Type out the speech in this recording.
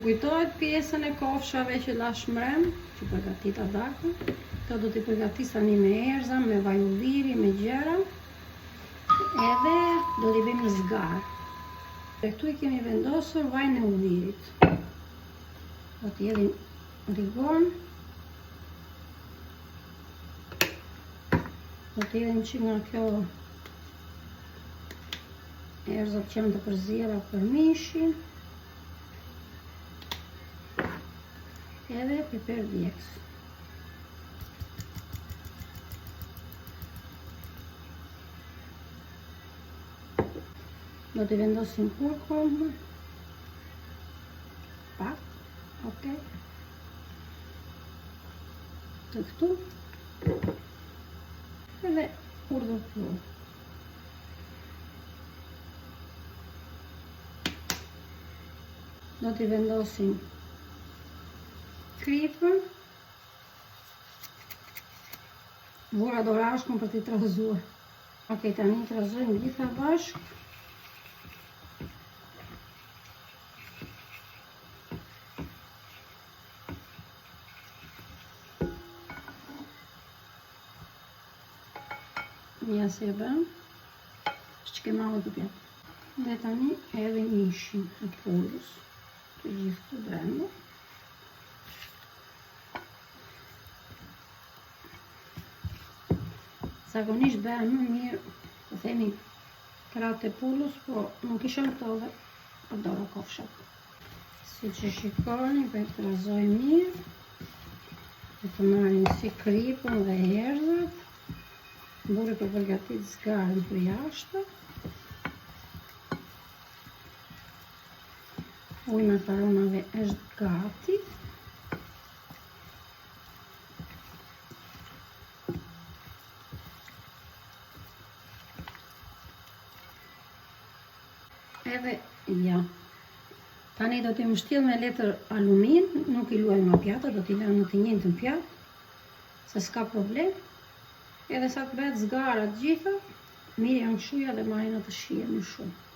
Kujtohet pjesën e kofshave që lash mrem, që përgatita dakën. Këto do t'i përgatis tani me erza, me vaj ulliri, me gjera. Edhe do t'i bëjmë zgarë. Dhe këtu I kemi vendosur vajin e ullirit. Do t'i jedhim rigon. Do t'i jedhim që nga kjo erzat që janë të përzira për mishin. Edhe piper djegës. Do t'i vendosim kurkum. Pak, ok. Të këtu. Edhe urdhër pluhur. Do t'i vendosim kripën, vura dorashkën për t'i trazuar. Ok, tani trazojmë gjitha bashkë. Ja se e bëm, që ke malë të pjatë. Dhe tani edhe mishin e pullës, të gjithë të brenda. Zakonisht bëhen më mirë, të themi, kratë e pullës, po nuk I shëmto dhe përdora kofshat. Si që shikoni, për të trazoj mirë, dhe të marrim si kripën dhe erzat, burri për përgatit zgarën për jashtë, uji makaronave është gati. Edhe ja. Tani do t'i mbështjell me letër alumin, nuk I luaj nga pjata, do t'i lëmë në të njëjtën pjatë, se s'ka problem. Edhe sa të bëhet zgara të gjitha, mirë janë kshuja dhe marrin atë shihen më shumë.